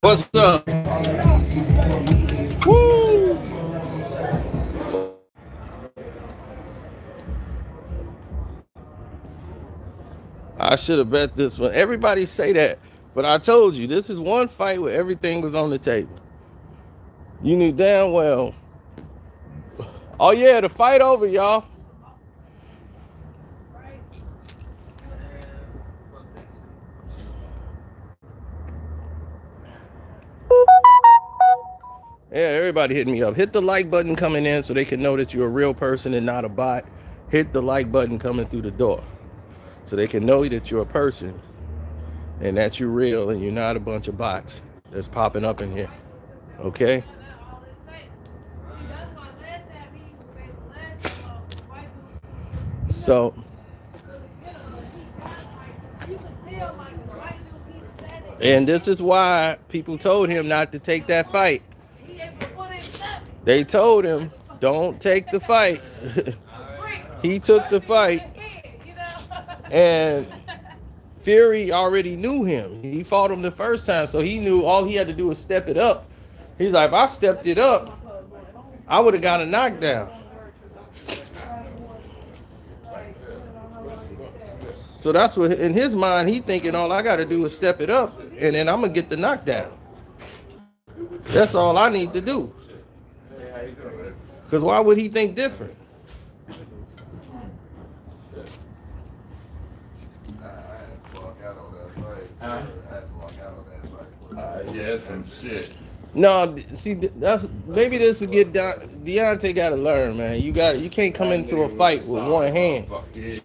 What's up? Woo! I should have bet this one. Everybody say that, but I told you this is one fight where everything was on the table. You knew damn well. Oh yeah, the fight over, y'all. Yeah, everybody hit me up. Hit the like button coming in so they can know that you're a real person and not a bot. Hit the like button coming through the door so they can know that you're a person and that you're real and you're not a bunch of bots that's popping up in here. Okay? So, and this is why people told him not to take that fight. They told him, don't take the fight. He took the fight. And Fury already knew him. He fought him the first time, so he knew all he had to do was step it up. He's like, if I stepped it up, I would have got a knockdown. So that's what, in his mind, he thinking all I got to do is step it up, and then I'm going to get the knockdown. That's all I need to do. Because why would he think different? Yeah, some shit. No, see, that's maybe this will get Deontay got to learn, man. You can't come into a fight with one hand. Yeah,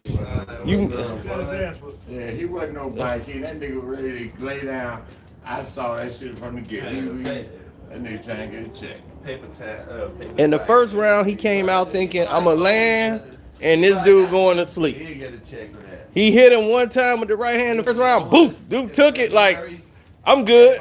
he wasn't no bike. That nigga ready to lay down. I saw that shit from the get. That nigga trying to get a check. In the first round, he came out thinking, I'm going to land, and this dude going to sleep. He hit him one time with the right hand in the first round. Boof! Dude took it like, I'm good.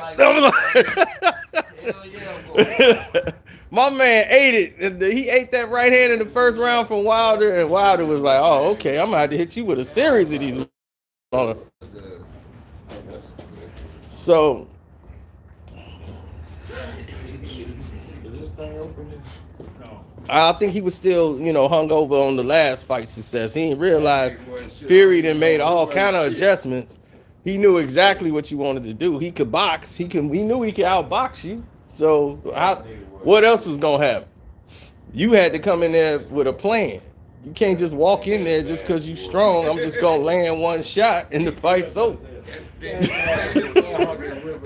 My man ate it. He ate that right hand in the first round from Wilder, and Wilder was like, oh, okay, I'm going to have to hit you with a series of these. So, I think he was still, hungover on the last fight success. He didn't realize Fury done made all kind of adjustments. He knew exactly what you wanted to do. He could box. He knew he could outbox you. So what else was gonna happen? You had to come in there with a plan. You can't just walk in there just because you strong. I'm just gonna land one shot and the fight's over.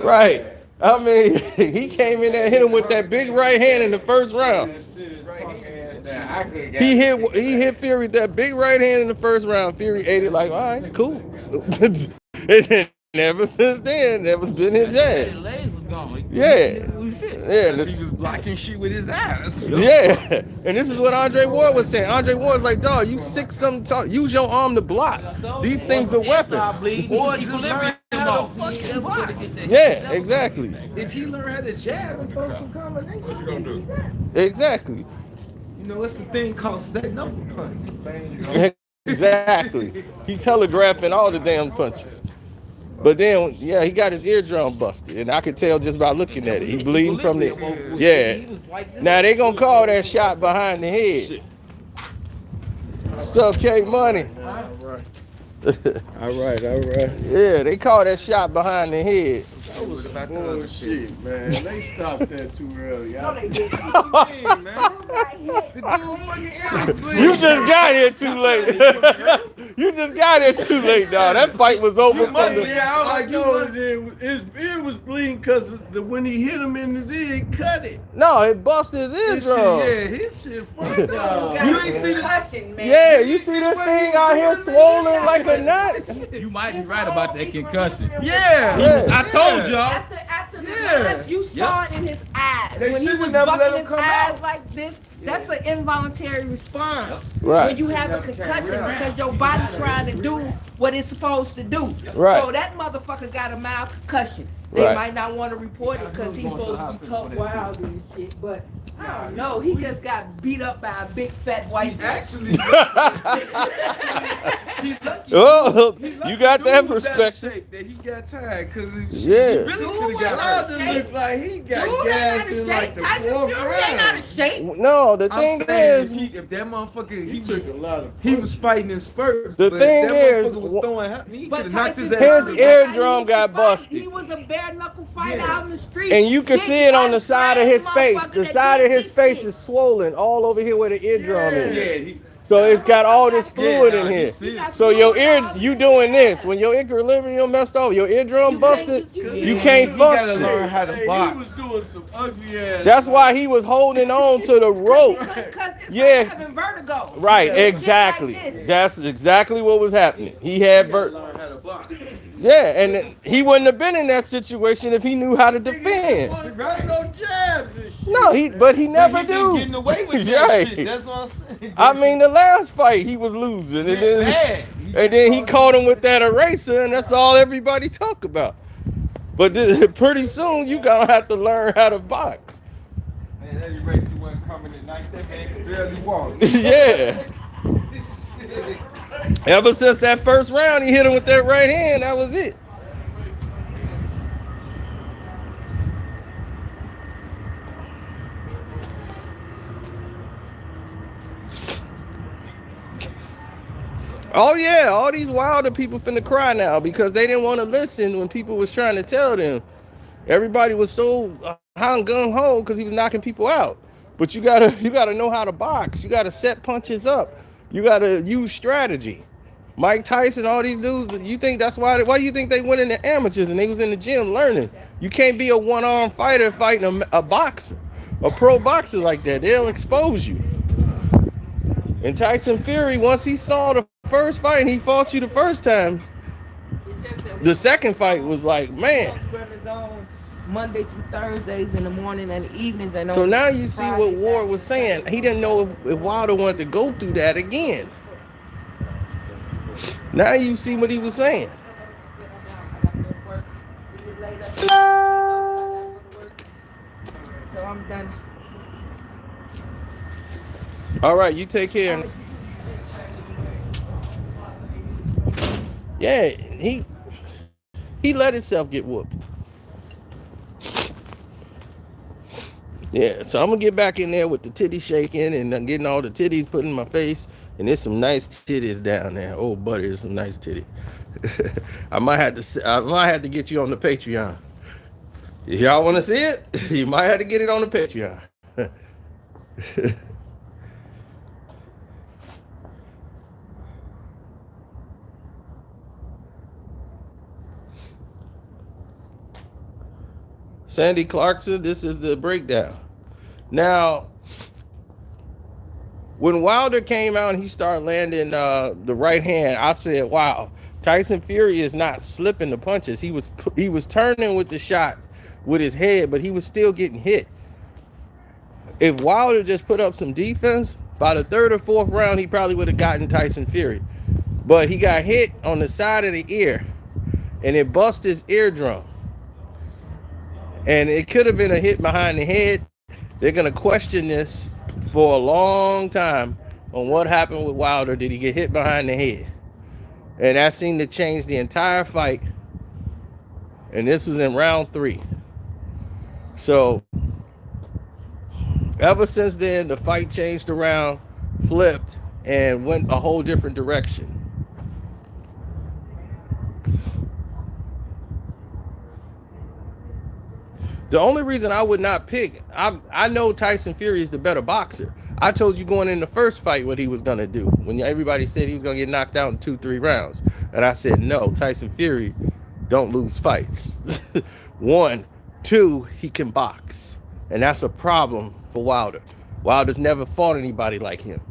Right. I mean, he came in there, hit him with that big right hand in the first round. He hit Fury with that big right hand in the first round. Fury ate it like, all right, cool. And then ever since then, that was been his ass. Yeah. Yeah. He was blocking shit with his ass. Yeah. And this is what Andre Ward was saying. Andre Ward's like, dog, you sick something. Use your arm to block. These things are weapons. Or just learn how to fucking box. Yeah, exactly. If he learned how to jab and throw some combinations, what you gonna do? Exactly. You know, it's a thing called setting up a punch. Exactly. He telegraphing all the damn punches. But then, yeah, he got his eardrum busted, and I could tell just by looking at it. He bleeding from the, yeah. Now they gonna call that shot behind the head. What's up, K Money? All right. Yeah, they call that shot behind the head. That was bullshit, man. They stopped that too early. No, they didn't. You just got here too late. You just got here too late, dog. That fight was over. His ear was bleeding because when he hit him in his ear, it cut it. No, it busted his eardrum. His shit fucked up. You ain't see concussion, man. Yeah, you see this thing out here swollen like a nut? You might be right about that concussion. Yeah. I told y'all. After the knife, you saw it in his eyes. They When he should've was never let bucking him his come eyes out. like this, that's an involuntary response. Right. When you have a concussion because your body trying to do what it's supposed to do. Right. So that motherfucker got a mild concussion. They Right. might not want to report it because he's supposed to be tough wild and shit, but I don't know. He just got beat up by a big fat white man. Actually, He lucky. Oh, He lucky you got that dude was out of perspective. shape That he got tired because Yeah. he really could have got Wilder hurt. looked like he got Dude ain't gas out of in like the Tyson fourth Fury ain't out of round. shape. No, the I'm thing saying is, if that motherfucker, He took a lot of. he was fighting in spurts. The but thing if that is, motherfucker was throwing, he could But have knocked his Tyson ass. His Fury, out. that's how he eardrum used to got fight. busted. He was a bare knuckle fighter Yeah. out in the street. and you can Big, see it on the side of his untrained face. The motherfucker side that of did his face shit. is swollen all over here where the eardrum Yeah, is. he, So it's got all this fluid in nah, here. he serious. So your ear, you doing this when your equilibrium messed up, your eardrum busted, you can't He gotta function. learn how to Hey, box. he was doing some ugly ass. That's why he was holding on to the rope. Because it's Yeah. like having vertigo. Right, Shit like exactly. this. That's exactly what was happening. He had Learn how to box. yeah, and he wouldn't have been in that situation if he knew how to defend. Wasn't got no jabs and shit. No, but he never He been do. getting away with that Right. shit. That's what I'm saying. I mean, the last fight he was losing, and then he caught him with that eraser, and that's all everybody talk about. But pretty soon you gonna have to learn how to box. Man, that eraser wasn't coming at night. That man could barely walk. Yeah. Ever since that first round, he hit him with that right hand. That was it. Oh yeah, all these Wilder people finna cry now because they didn't want to listen when people was trying to tell them. Everybody was so gung ho because he was knocking people out. But you gotta know how to box. You gotta set punches up. You gotta use strategy. Mike Tyson, all these dudes. You think that's why you think they went in the amateurs and they was in the gym learning? You can't be a one-arm fighter fighting a boxer, a pro boxer like that. They'll expose you. And Tyson Fury, once he saw the first fight and he fought you the first time, the second fight was like, man. Monday through Thursdays in the morning and the evenings. And So on now you see what Friday, Ward was saying. He didn't know if Wilder wanted to go through that again. Now you see what he was saying. So I'm done. All right, you take care. Yeah, he let himself get whooped. Yeah, so I'm gonna get back in there with the titty shaking and getting all the titties put in my face. And there's some nice titties down there. Oh, buddy, there's some nice titties. I might have to get you on the Patreon. If y'all want to see it, you might have to get it on the Patreon. Sandy Clarkson, this is the breakdown. Now, when Wilder came out and he started landing the right hand, I said, wow, Tyson Fury is not slipping the punches. He was turning with the shots with his head, but he was still getting hit. If Wilder just put up some defense, by the third or fourth round, he probably would have gotten Tyson Fury. But he got hit on the side of the ear, and it busted his eardrum. And it could have been a hit behind the head. They're going to question this for a long time on what happened with Wilder. Did he get hit behind the head? And that seemed to change the entire fight. And this was in round 3. So ever since then, the fight changed around, flipped, and went a whole different direction. The only reason I would not pick, I know Tyson Fury is the better boxer. I told you going in the first fight what he was going to do when everybody said he was going to get knocked out in 2-3 rounds. And I said, no, Tyson Fury don't lose fights. 1, 2, he can box. And that's a problem for Wilder. Wilder's never fought anybody like him.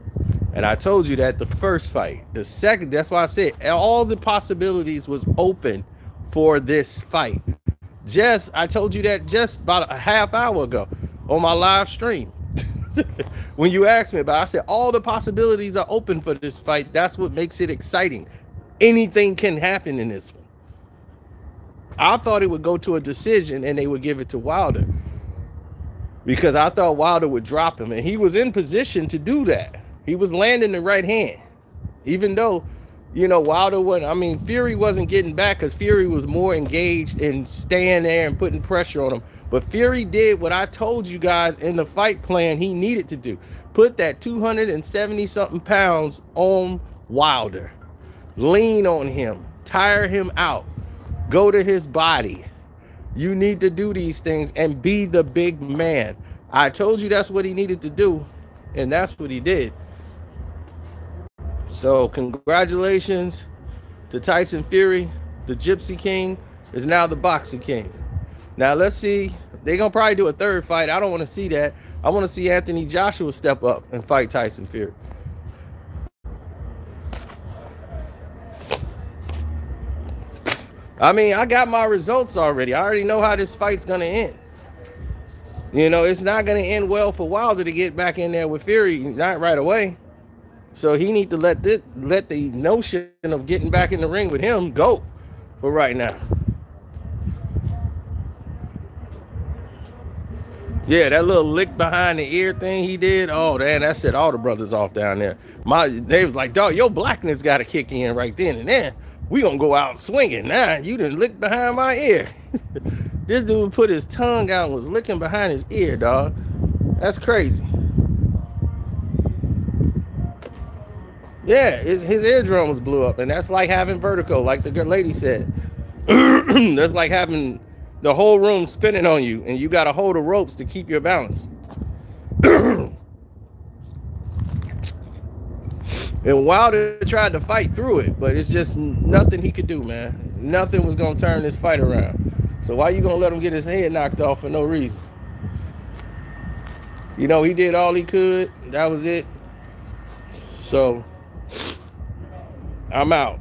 And I told you that the first fight. The second, that's why I said all the possibilities was open for this fight. I told you that just about a half hour ago on my live stream. When you asked me about it, I said all the possibilities are open for this fight. That's what makes it exciting. Anything can happen in this one. I thought it would go to a decision and they would give it to Wilder, because I thought Wilder would drop him, and he was in position to do that. He was landing the right hand, even though you know, Wilder wasn't, I mean, Fury wasn't getting back because Fury was more engaged in staying there and putting pressure on him. But Fury did what I told you guys in the fight plan he needed to do. Put that 270 something pounds on Wilder. Lean on him. Tire him out. Go to his body. You need to do these things and be the big man. I told you that's what he needed to do, and that's what he did. So congratulations to Tyson Fury. The Gypsy King is now the Boxing King. Now let's see. They're going to probably do a third fight. I don't want to see that. I want to see Anthony Joshua step up and fight Tyson Fury. I mean, I got my results already. I already know how this fight's going to end. You know, it's not going to end well for Wilder to get back in there with Fury, not right away. So he need to let the notion of getting back in the ring with him go for right now. Yeah, that little lick behind the ear thing he did. Oh, man, that set all the brothers off down there. They was like, dog, your blackness got to kick in right then and then. We gonna go out swinging. Nah, you done licked behind my ear. This dude put his tongue out and was licking behind his ear, dog. That's crazy. Yeah, his eardrum was blew up, and that's like having vertigo, like the good lady said. That's like having the whole room spinning on you, and you got to hold the ropes to keep your balance. And Wilder tried to fight through it, but it's just nothing he could do, man. Nothing was going to turn this fight around. So why you going to let him get his head knocked off for no reason? You know, he did all he could. That was it. So, I'm out.